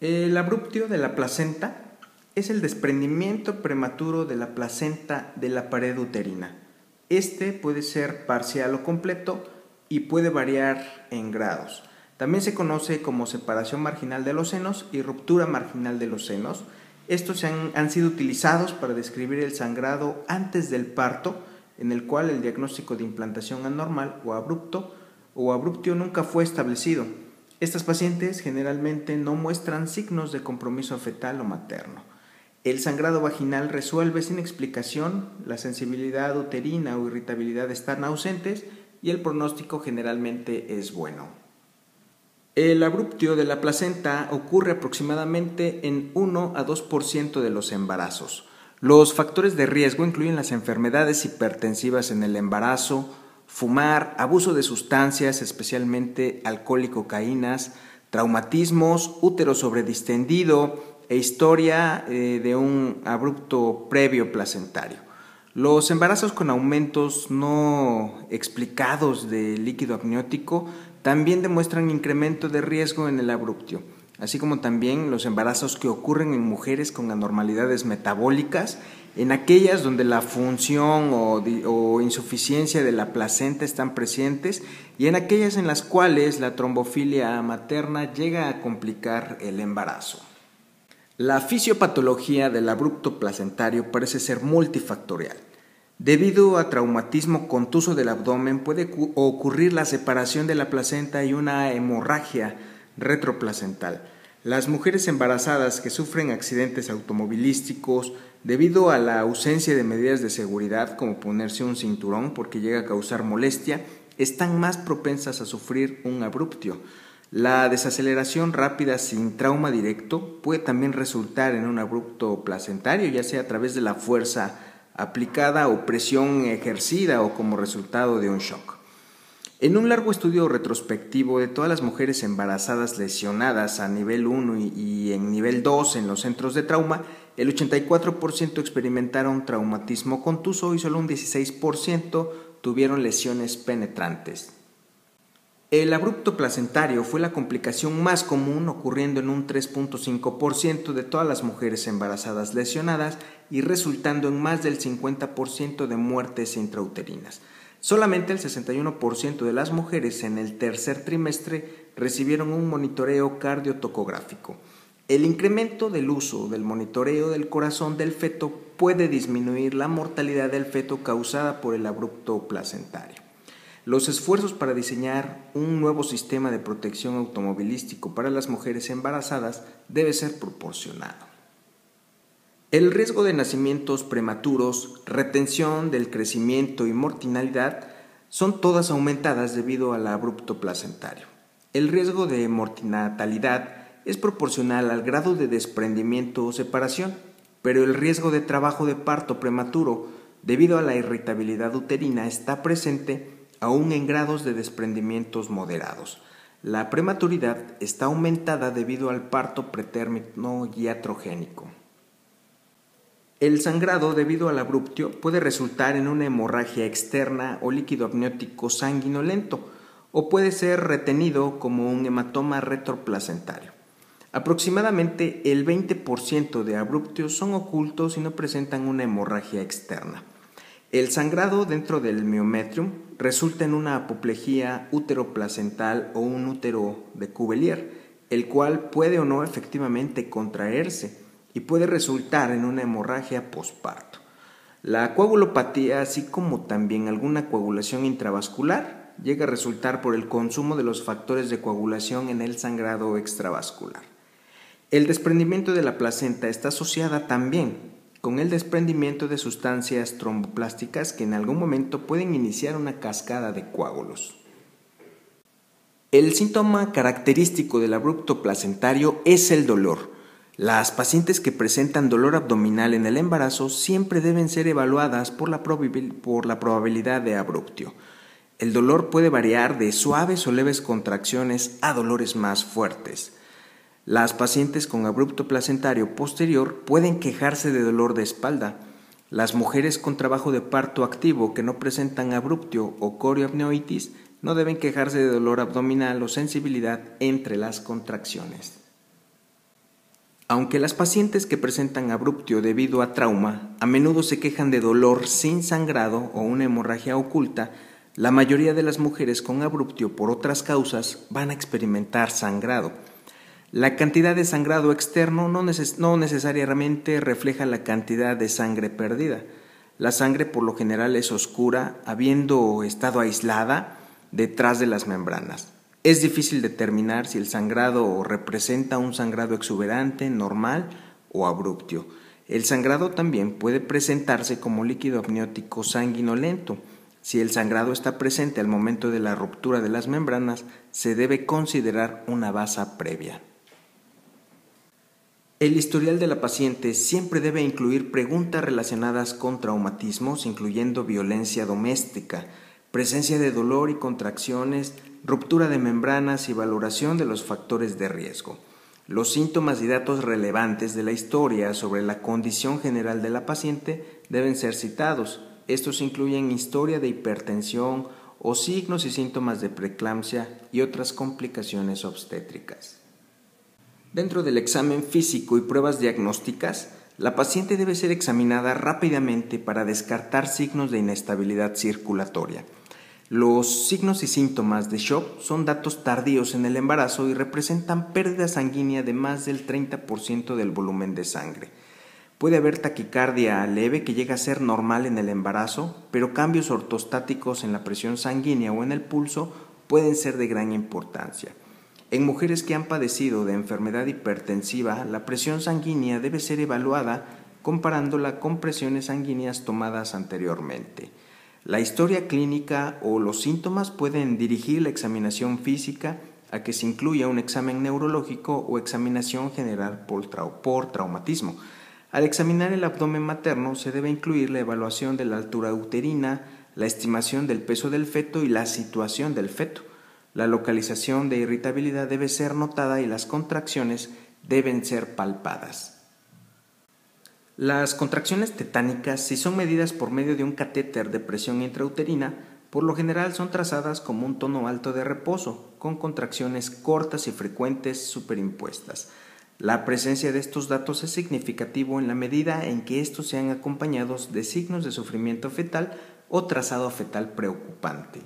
El abruptio de la placenta es el desprendimiento prematuro de la placenta de la pared uterina. Este puede ser parcial o completo y puede variar en grados. También se conoce como separación marginal de los senos y ruptura marginal de los senos. Estos han sido utilizados para describir el sangrado antes del parto, en el cual el diagnóstico de implantación anormal o abruptio nunca fue establecido. Estas pacientes generalmente no muestran signos de compromiso fetal o materno. El sangrado vaginal resuelve sin explicación, la sensibilidad uterina o irritabilidad están ausentes y el pronóstico generalmente es bueno. El abruptio de la placenta ocurre aproximadamente en 1 a 2% de los embarazos. Los factores de riesgo incluyen las enfermedades hipertensivas en el embarazo, fumar, abuso de sustancias, especialmente alcohol y cocaínas, traumatismos, útero sobredistendido e historia de un abrupto previo placentario. Los embarazos con aumentos no explicados de líquido amniótico también demuestran incremento de riesgo en el abruptio, así como también los embarazos que ocurren en mujeres con anormalidades metabólicas, en aquellas donde la función o insuficiencia de la placenta están presentes y en aquellas en las cuales la trombofilia materna llega a complicar el embarazo. La fisiopatología del abrupto placentario parece ser multifactorial. Debido a traumatismo contuso del abdomen puede ocurrir la separación de la placenta y una hemorragia retroplacental. Las mujeres embarazadas que sufren accidentes automovilísticos debido a la ausencia de medidas de seguridad como ponerse un cinturón porque llega a causar molestia, están más propensas a sufrir un abruptio. La desaceleración rápida sin trauma directo puede también resultar en un abrupto placentario, ya sea a través de la fuerza aplicada o presión ejercida o como resultado de un shock. En un largo estudio retrospectivo de todas las mujeres embarazadas lesionadas a nivel 1 y en nivel 2 en los centros de trauma, el 84% experimentaron traumatismo contuso y solo un 16% tuvieron lesiones penetrantes. El abrupto placentario fue la complicación más común, ocurriendo en un 3.5% de todas las mujeres embarazadas lesionadas y resultando en más del 50% de muertes intrauterinas. Solamente el 61% de las mujeres en el tercer trimestre recibieron un monitoreo cardiotocográfico. El incremento del uso del monitoreo del corazón del feto puede disminuir la mortalidad del feto causada por el abrupto placentario. Los esfuerzos para diseñar un nuevo sistema de protección automovilístico para las mujeres embarazadas debe ser proporcionado. El riesgo de nacimientos prematuros, retención del crecimiento y mortalidad son todas aumentadas debido al abrupto placentario. El riesgo de mortinatalidad es proporcional al grado de desprendimiento o separación, pero el riesgo de trabajo de parto prematuro debido a la irritabilidad uterina está presente aún en grados de desprendimientos moderados. La prematuridad está aumentada debido al parto pretérmino iatrogénico. El sangrado debido al abruptio puede resultar en una hemorragia externa o líquido amniótico sanguinolento o puede ser retenido como un hematoma retroplacentario. Aproximadamente el 20% de abruptios son ocultos y no presentan una hemorragia externa. El sangrado dentro del miometrium resulta en una apoplejía úteroplacental o un útero de Cuvelier, el cual puede o no efectivamente contraerse y puede resultar en una hemorragia posparto. La coagulopatía, así como también alguna coagulación intravascular, llega a resultar por el consumo de los factores de coagulación en el sangrado extravascular. El desprendimiento de la placenta está asociada también con el desprendimiento de sustancias tromboplásticas que en algún momento pueden iniciar una cascada de coágulos. El síntoma característico del abrupto placentario es el dolor. Las pacientes que presentan dolor abdominal en el embarazo siempre deben ser evaluadas por la probabilidad de abruptio. El dolor puede variar de suaves o leves contracciones a dolores más fuertes. Las pacientes con abrupto placentario posterior pueden quejarse de dolor de espalda. Las mujeres con trabajo de parto activo que no presentan abruptio o corioamnionitis no deben quejarse de dolor abdominal o sensibilidad entre las contracciones. Aunque las pacientes que presentan abruptio debido a trauma a menudo se quejan de dolor sin sangrado o una hemorragia oculta, la mayoría de las mujeres con abruptio por otras causas van a experimentar sangrado. La cantidad de sangrado externo no necesariamente refleja la cantidad de sangre perdida. La sangre por lo general es oscura, habiendo estado aislada detrás de las membranas. Es difícil determinar si el sangrado representa un sangrado exuberante, normal o abruptio. El sangrado también puede presentarse como líquido amniótico sanguinolento. Si el sangrado está presente al momento de la ruptura de las membranas, se debe considerar una basa previa. El historial de la paciente siempre debe incluir preguntas relacionadas con traumatismos, incluyendo violencia doméstica, presencia de dolor y contracciones, ruptura de membranas y valoración de los factores de riesgo. Los síntomas y datos relevantes de la historia sobre la condición general de la paciente deben ser citados. Estos incluyen historia de hipertensión o signos y síntomas de preeclampsia y otras complicaciones obstétricas. Dentro del examen físico y pruebas diagnósticas, la paciente debe ser examinada rápidamente para descartar signos de inestabilidad circulatoria. Los signos y síntomas de shock son datos tardíos en el embarazo y representan pérdida sanguínea de más del 30% del volumen de sangre. Puede haber taquicardia leve que llega a ser normal en el embarazo, pero cambios ortostáticos en la presión sanguínea o en el pulso pueden ser de gran importancia. En mujeres que han padecido de enfermedad hipertensiva, la presión sanguínea debe ser evaluada comparándola con presiones sanguíneas tomadas anteriormente. La historia clínica o los síntomas pueden dirigir la examinación física a que se incluya un examen neurológico o examinación general por traumatismo. Al examinar el abdomen materno se debe incluir la evaluación de la altura uterina, la estimación del peso del feto y la situación del feto. La localización de irritabilidad debe ser notada y las contracciones deben ser palpadas. Las contracciones tetánicas, si son medidas por medio de un catéter de presión intrauterina, por lo general son trazadas como un tono alto de reposo, con contracciones cortas y frecuentes superimpuestas. La presencia de estos datos es significativo en la medida en que estos sean acompañados de signos de sufrimiento fetal o trazado fetal preocupante.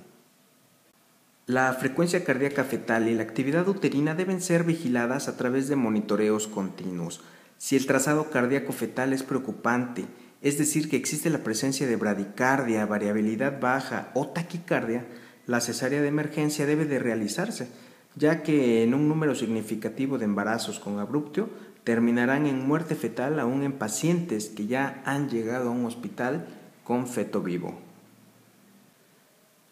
La frecuencia cardíaca fetal y la actividad uterina deben ser vigiladas a través de monitoreos continuos. Si el trazado cardíaco fetal es preocupante, es decir, que existe la presencia de bradicardia, variabilidad baja o taquicardia, la cesárea de emergencia debe de realizarse, ya que en un número significativo de embarazos con abruptio terminarán en muerte fetal aún en pacientes que ya han llegado a un hospital con feto vivo.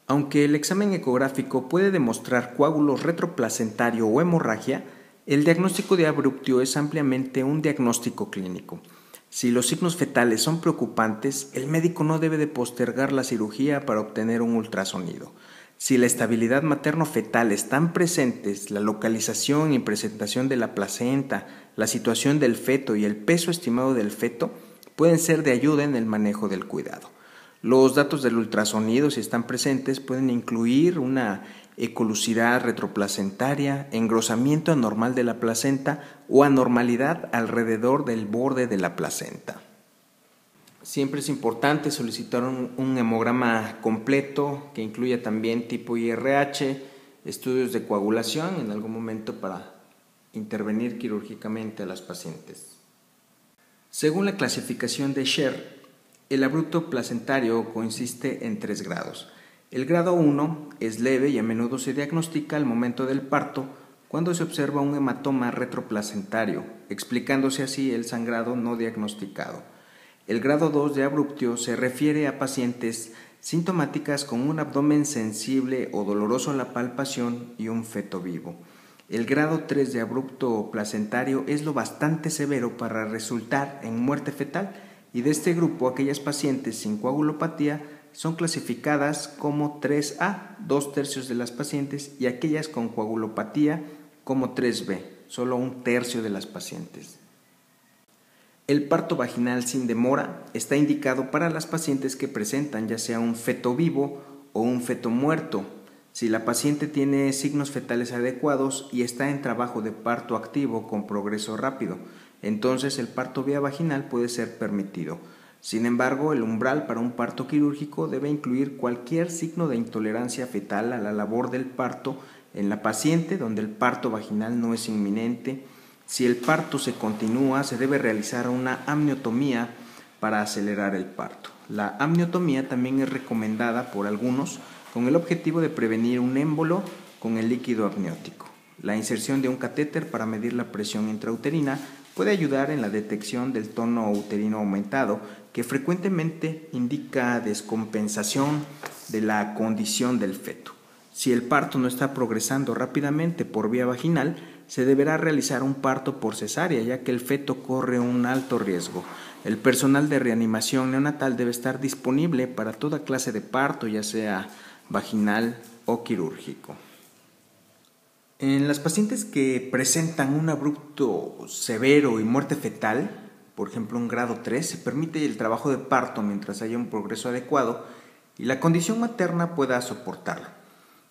Aunque el examen ecográfico puede demostrar coágulos retroplacentario o hemorragia, el diagnóstico de abruptio es ampliamente un diagnóstico clínico. Si los signos fetales son preocupantes, el médico no debe de postergar la cirugía para obtener un ultrasonido. Si la estabilidad materno-fetal están presentes, la localización y presentación de la placenta, la situación del feto y el peso estimado del feto pueden ser de ayuda en el manejo del cuidado. Los datos del ultrasonido, si están presentes, pueden incluir una ecolucidad retroplacentaria, engrosamiento anormal de la placenta o anormalidad alrededor del borde de la placenta. Siempre es importante solicitar un hemograma completo que incluya también tipo IRH, estudios de coagulación en algún momento para intervenir quirúrgicamente a las pacientes. Según la clasificación de Sher, el abrupto placentario consiste en 3 grados. El grado 1 es leve y a menudo se diagnostica al momento del parto cuando se observa un hematoma retroplacentario, explicándose así el sangrado no diagnosticado. El grado 2 de abruptio se refiere a pacientes sintomáticas con un abdomen sensible o doloroso a la palpación y un feto vivo. El grado 3 de abrupto placentario es lo bastante severo para resultar en muerte fetal y de este grupo aquellas pacientes sin coagulopatía son clasificadas como 3A, 2/3 de las pacientes, y aquellas con coagulopatía como 3B, solo 1/3 de las pacientes. El parto vaginal sin demora está indicado para las pacientes que presentan ya sea un feto vivo o un feto muerto. Si la paciente tiene signos fetales adecuados y está en trabajo de parto activo con progreso rápido, entonces el parto vía vaginal puede ser permitido. Sin embargo, el umbral para un parto quirúrgico debe incluir cualquier signo de intolerancia fetal a la labor del parto en la paciente donde el parto vaginal no es inminente. Si el parto se continúa, se debe realizar una amniotomía para acelerar el parto. La amniotomía también es recomendada por algunos con el objetivo de prevenir un émbolo con el líquido amniótico. La inserción de un catéter para medir la presión intrauterina puede ayudar en la detección del tono uterino aumentado, que frecuentemente indica descompensación de la condición del feto. Si el parto no está progresando rápidamente por vía vaginal, se deberá realizar un parto por cesárea, ya que el feto corre un alto riesgo. El personal de reanimación neonatal debe estar disponible para toda clase de parto, ya sea vaginal o quirúrgico. En las pacientes que presentan un abrupto severo y muerte fetal, por ejemplo un grado 3, se permite el trabajo de parto mientras haya un progreso adecuado y la condición materna pueda soportarlo.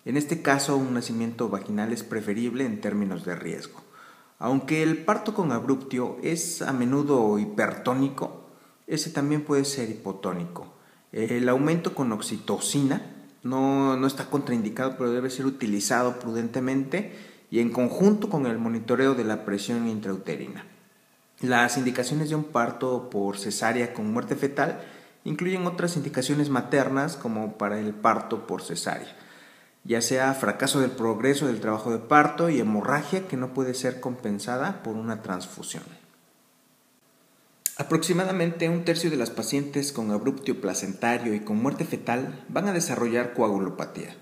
En este caso, un nacimiento vaginal es preferible en términos de riesgo. Aunque el parto con abruptio es a menudo hipertónico, ese también puede ser hipotónico. El aumento con oxitocina no está contraindicado, pero debe ser utilizado prudentemente y en conjunto con el monitoreo de la presión intrauterina. Las indicaciones de un parto por cesárea con muerte fetal incluyen otras indicaciones maternas como para el parto por cesárea, ya sea fracaso del progreso del trabajo de parto y hemorragia que no puede ser compensada por una transfusión. Aproximadamente un tercio de las pacientes con abruptio placentario y con muerte fetal van a desarrollar coagulopatía.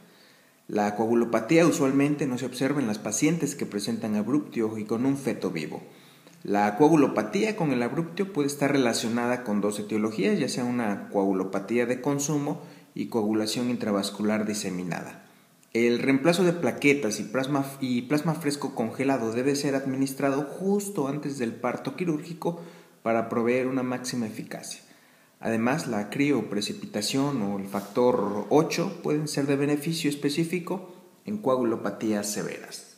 La coagulopatía usualmente no se observa en las pacientes que presentan abruptio y con un feto vivo. La coagulopatía con el abruptio puede estar relacionada con dos etiologías, ya sea una coagulopatía de consumo y coagulación intravascular diseminada. El reemplazo de plaquetas y plasma fresco congelado debe ser administrado justo antes del parto quirúrgico para proveer una máxima eficacia. Además, la crioprecipitación o el factor 8 pueden ser de beneficio específico en coagulopatías severas.